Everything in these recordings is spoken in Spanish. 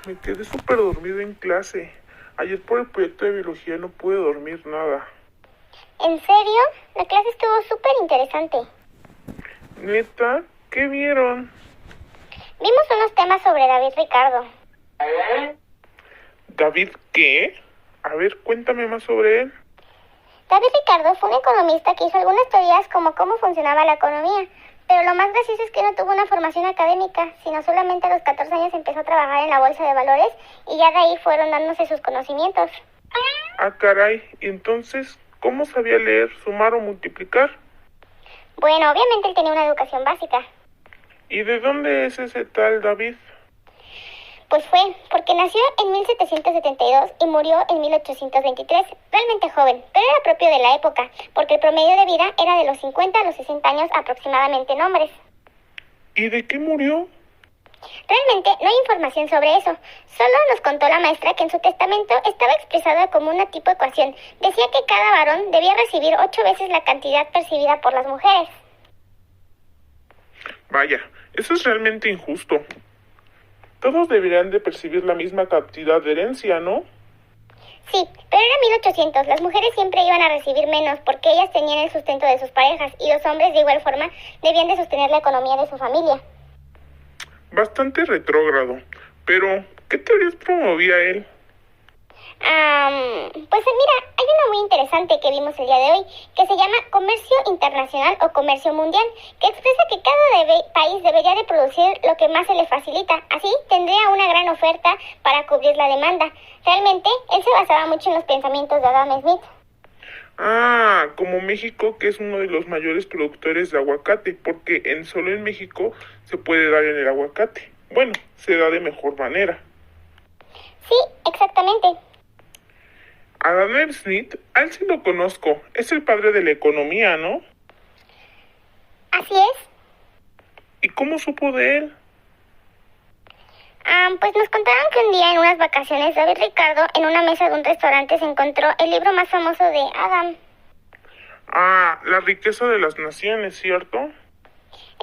Me quedé súper dormido en clase. Ayer por el proyecto de biología no pude dormir nada. ¿En serio? La clase estuvo súper interesante. ¿Neta? ¿Qué vieron? Vimos unos temas sobre David Ricardo. ¿David qué? A ver, cuéntame más sobre él. David Ricardo fue un economista que hizo algunas teorías como cómo funcionaba la economía, pero lo más gracioso es que no tuvo una formación académica, sino solamente a los 14 años empezó a trabajar en la bolsa de valores y ya de ahí fueron dándose sus conocimientos. Ah, caray. ¿Y entonces cómo sabía leer, sumar o multiplicar? Bueno, obviamente él tenía una educación básica. ¿Y de dónde es ese tal David? Pues fue porque nació en 1772 y murió en 1823, realmente joven, pero era propio de la época, porque el promedio de vida era de los 50 a los 60 años aproximadamente en hombres. ¿Y de qué murió? Realmente no hay información sobre eso, solo nos contó la maestra que en su testamento estaba expresado como una tipo ecuación. Decía que cada varón debía recibir 8 veces la cantidad percibida por las mujeres. Vaya, eso es realmente injusto. Todos deberían de percibir la misma cantidad de herencia, ¿no? Sí, pero era 1800, las mujeres siempre iban a recibir menos porque ellas tenían el sustento de sus parejas y los hombres de igual forma debían de sostener la economía de su familia. Bastante retrógrado. Pero, ¿qué teorías promovía él? Pues mira, hay una muy interesante que vimos el día de hoy, que se llama comercio internacional o comercio mundial, que expresa que cada país debería de producir lo que más se le facilita. Así tendría una gran oferta para cubrir la demanda. Realmente, él se basaba mucho en los pensamientos de Adam Smith. Ah, como México, que es uno de los mayores productores de aguacate, porque solo en México se puede dar en el aguacate. Bueno, se da de mejor manera. Sí, exactamente. Adam Smith, a él sí lo conozco, es el padre de la economía, ¿no? Así es. ¿Y cómo supo de él? Pues nos contaron que un día en unas vacaciones David Ricardo en una mesa de un restaurante se encontró el libro más famoso de Adam. Ah, La riqueza de las naciones, ¿cierto?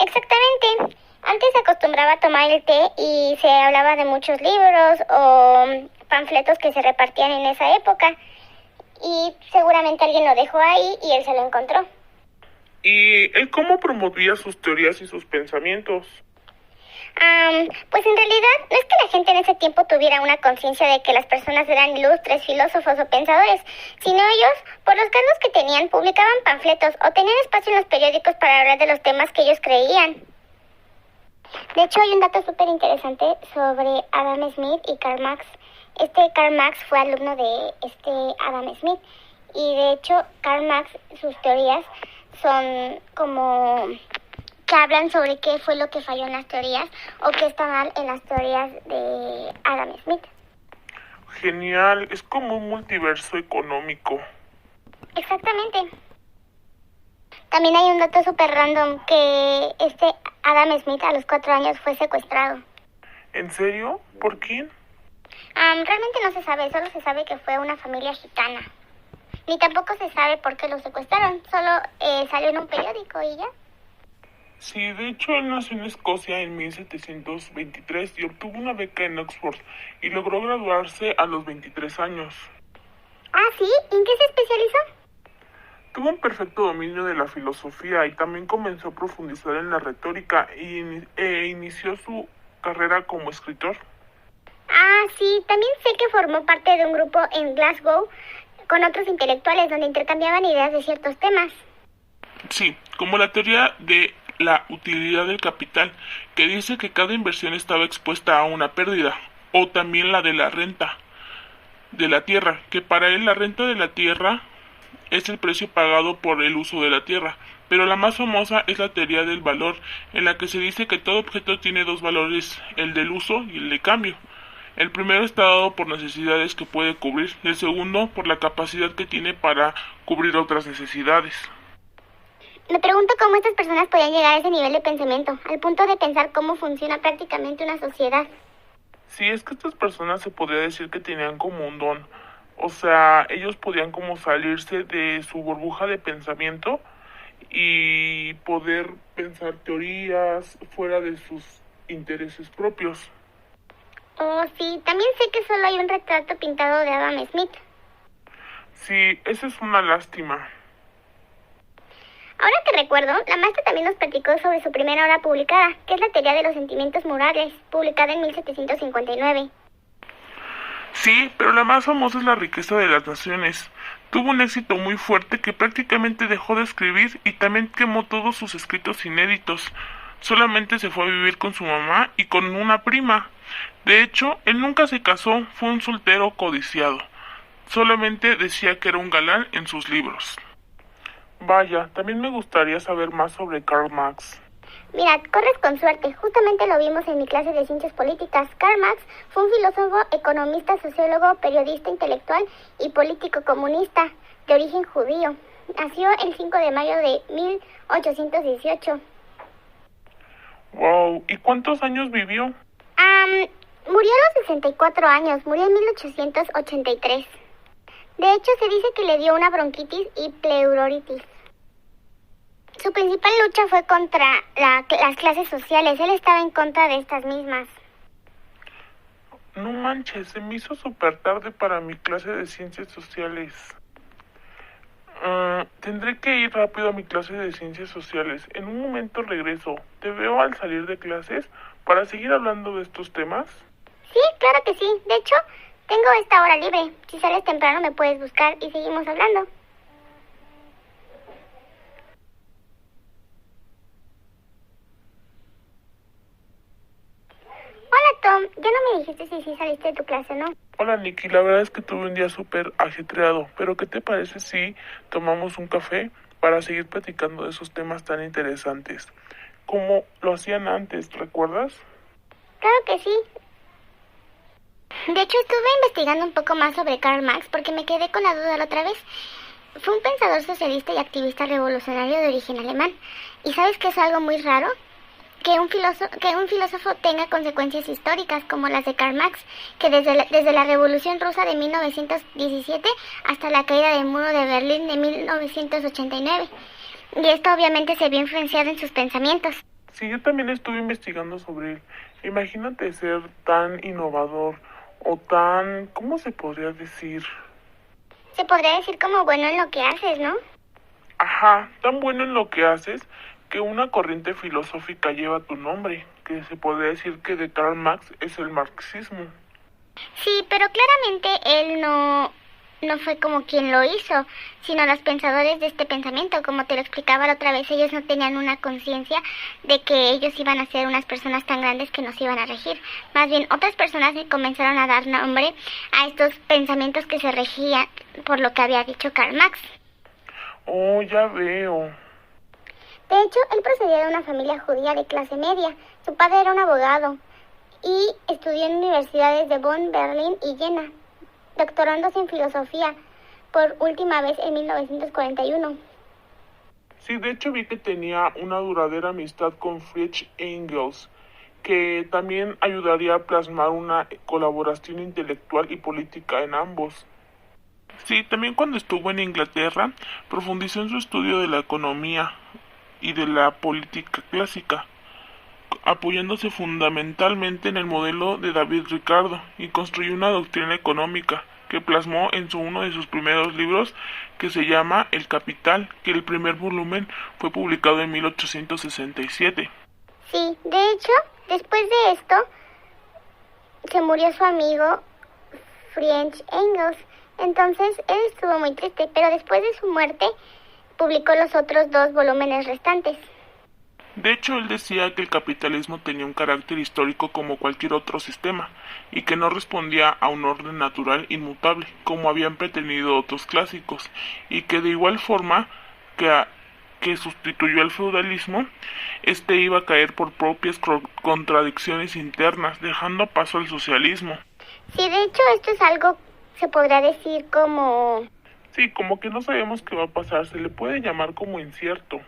Exactamente. Antes se acostumbraba a tomar el té y se hablaba de muchos libros o panfletos que se repartían en esa época. Y seguramente alguien lo dejó ahí y él se lo encontró. ¿Y él cómo promovía sus teorías y sus pensamientos? Pues en realidad no es que la gente en ese tiempo tuviera una conciencia de que las personas eran ilustres, filósofos o pensadores, sino ellos, por los cargos que tenían, publicaban panfletos o tenían espacio en los periódicos para hablar de los temas que ellos creían. De hecho, hay un dato súper interesante sobre Adam Smith y Karl Marx. Karl Marx fue alumno de Adam Smith y de hecho Karl Marx, sus teorías son como que hablan sobre qué fue lo que falló en las teorías o qué está mal en las teorías de Adam Smith. Genial, es como un multiverso económico. Exactamente. También hay un dato súper random que Adam Smith a los 4 años fue secuestrado. ¿En serio? ¿Por quién? Realmente no se sabe, solo se sabe que fue una familia gitana. Ni tampoco se sabe por qué lo secuestraron, solo salió en un periódico y ya. Sí, de hecho él nació en Escocia en 1723 y obtuvo una beca en Oxford y logró graduarse a los 23 años. Ah, ¿sí? ¿En qué se especializó? Tuvo un perfecto dominio de la filosofía y también comenzó a profundizar en la retórica e inició su carrera como escritor. Ah, sí, también sé que formó parte de un grupo en Glasgow con otros intelectuales donde intercambiaban ideas de ciertos temas. Sí, como la teoría de la utilidad del capital, que dice que cada inversión estaba expuesta a una pérdida, o también la de la renta de la tierra, que para él la renta de la tierra es el precio pagado por el uso de la tierra, pero la más famosa es la teoría del valor, en la que se dice que todo objeto tiene dos valores, el del uso y el de cambio. El primero está dado por necesidades que puede cubrir, y el segundo por la capacidad que tiene para cubrir otras necesidades. Me pregunto cómo estas personas podían llegar a ese nivel de pensamiento, al punto de pensar cómo funciona prácticamente una sociedad. Sí, es que estas personas se podría decir que tenían como un don. O sea, ellos podían como salirse de su burbuja de pensamiento y poder pensar teorías fuera de sus intereses propios. Oh, sí, también sé que solo hay un retrato pintado de Adam Smith. Sí, eso es una lástima. Ahora que recuerdo, la maestra también nos platicó sobre su primera obra publicada, que es la teoría de los sentimientos morales, publicada en 1759. Sí, pero la más famosa es La riqueza de las naciones. Tuvo un éxito muy fuerte que prácticamente dejó de escribir y también quemó todos sus escritos inéditos. Solamente se fue a vivir con su mamá y con una prima. De hecho, él nunca se casó, fue un soltero codiciado. Solamente decía que era un galán en sus libros. Vaya, también me gustaría saber más sobre Karl Marx. Mira, corres con suerte. Justamente lo vimos en mi clase de ciencias políticas. Karl Marx fue un filósofo, economista, sociólogo, periodista intelectual y político comunista de origen judío. Nació el 5 de mayo de 1818. Wow, ¿y cuántos años vivió? Murió a los 64 años, murió en 1883. De hecho, se dice que le dio una bronquitis y pleuritis. Su principal lucha fue contra las clases sociales. Él estaba en contra de estas mismas. No manches, se me hizo súper tarde para mi clase de ciencias sociales. Tendré que ir rápido a mi clase de ciencias sociales. En un momento regreso. Te veo al salir de clases para seguir hablando de estos temas. Sí, claro que sí. De hecho, tengo esta hora libre. Si sales temprano me puedes buscar y seguimos hablando. Hola Tom, ya no me dijiste si sí saliste de tu clase o no. Hola Nikki, la verdad es que tuve un día súper ajetreado, pero ¿qué te parece si tomamos un café para seguir platicando de esos temas tan interesantes? Como lo hacían antes, ¿recuerdas? Claro que sí. De hecho, estuve investigando un poco más sobre Karl Marx porque me quedé con la duda la otra vez. Fue un pensador socialista y activista revolucionario de origen alemán. ¿Y sabes que es algo muy raro? Que un filósofo tenga consecuencias históricas como las de Karl Marx, que desde la Revolución Rusa de 1917 hasta la caída del muro de Berlín de 1989. Y esto obviamente se vio influenciado en sus pensamientos. Sí, yo también estuve investigando sobre él. Imagínate ser tan innovador o tan, ¿cómo se podría decir? Se podría decir como bueno en lo que haces, ¿no? Ajá, tan bueno en lo que haces que una corriente filosófica lleva tu nombre, que se podría decir que de Karl Marx es el marxismo. Sí, pero claramente él no fue como quien lo hizo, sino los pensadores de este pensamiento. Como te lo explicaba la otra vez, ellos no tenían una conciencia de que ellos iban a ser unas personas tan grandes que nos iban a regir. Más bien, otras personas le comenzaron a dar nombre a estos pensamientos que se regían por lo que había dicho Karl Marx. Oh, ya veo. De hecho, él procedía de una familia judía de clase media. Su padre era un abogado y estudió en universidades de Bonn, Berlín y Jena, doctorándose en filosofía por última vez en 1941. Sí, de hecho vi que tenía una duradera amistad con Friedrich Engels, que también ayudaría a plasmar una colaboración intelectual y política en ambos. Sí, también cuando estuvo en Inglaterra, profundizó en su estudio de la economía y de la política clásica, apoyándose fundamentalmente en el modelo de David Ricardo, y construyó una doctrina económica que plasmó en uno de sus primeros libros, que se llama El Capital, que el primer volumen fue publicado en 1867. Sí, de hecho, después de esto, se murió su amigo Friedrich Engels. Entonces, él estuvo muy triste, pero después de su muerte, publicó los otros 2 volúmenes restantes. De hecho, él decía que el capitalismo tenía un carácter histórico como cualquier otro sistema, y que no respondía a un orden natural inmutable, como habían pretendido otros clásicos, y que de igual forma que sustituyó al feudalismo, este iba a caer por propias contradicciones internas, dejando paso al socialismo. Sí, de hecho, esto es algo, se podría decir como... Sí, como que no sabemos qué va a pasar, se le puede llamar como incierto.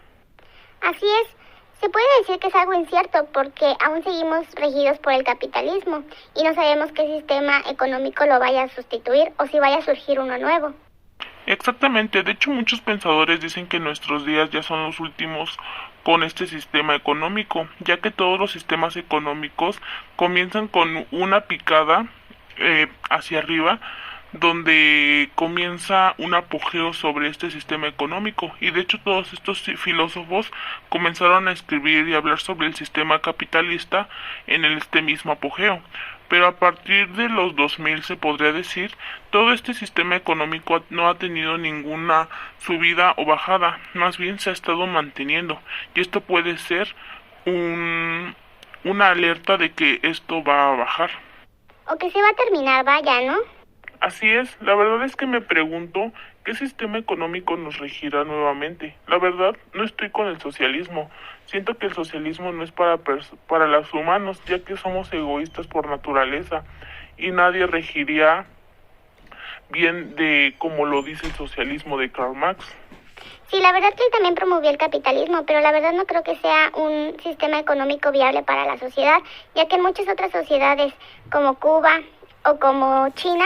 Así es, se puede decir que es algo incierto porque aún seguimos regidos por el capitalismo y no sabemos qué sistema económico lo vaya a sustituir o si vaya a surgir uno nuevo. Exactamente, de hecho muchos pensadores dicen que nuestros días ya son los últimos con este sistema económico, ya que todos los sistemas económicos comienzan con una picada hacia arriba, donde comienza un apogeo sobre este sistema económico, y de hecho todos estos filósofos comenzaron a escribir y hablar sobre el sistema capitalista en este mismo apogeo. Pero a partir de los 2000 se podría decir, todo este sistema económico no ha tenido ninguna subida o bajada, más bien se ha estado manteniendo, y esto puede ser una alerta de que esto va a bajar. O que se va a terminar, vaya, ¿no? Así es, la verdad es que me pregunto qué sistema económico nos regirá nuevamente. La verdad, no estoy con el socialismo. Siento que el socialismo no es para los humanos, ya que somos egoístas por naturaleza y nadie regiría bien de como lo dice el socialismo de Karl Marx. Sí, la verdad que él también promovió el capitalismo, pero la verdad no creo que sea un sistema económico viable para la sociedad, ya que en muchas otras sociedades, como Cuba o como China,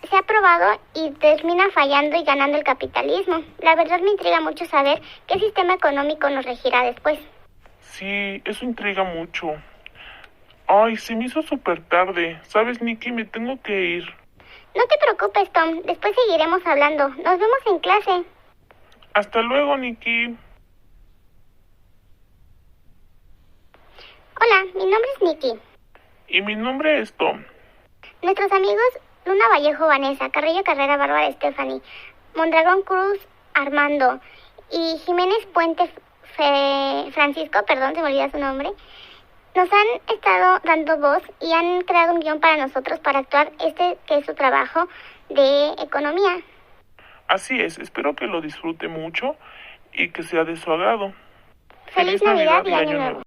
se ha probado y termina fallando y ganando el capitalismo. La verdad me intriga mucho saber qué sistema económico nos regirá después. Sí, eso intriga mucho. Ay, se me hizo súper tarde. ¿Sabes, Nikki? Me tengo que ir. No te preocupes, Tom, después seguiremos hablando. Nos vemos en clase. Hasta luego, Nikki. Hola, mi nombre es Nikki. Y mi nombre es Tom. Nuestros amigos Luna Vallejo Vanessa, Carrillo Carrera Bárbara Stephanie, Mondragón Cruz Armando y Jiménez Puente Francisco, perdón, se me olvida su nombre, nos han estado dando voz y han creado un guión para nosotros para actuar que es su trabajo de economía. Así es, espero que lo disfrute mucho y que sea de su agrado. Feliz Navidad y Año Nuevo.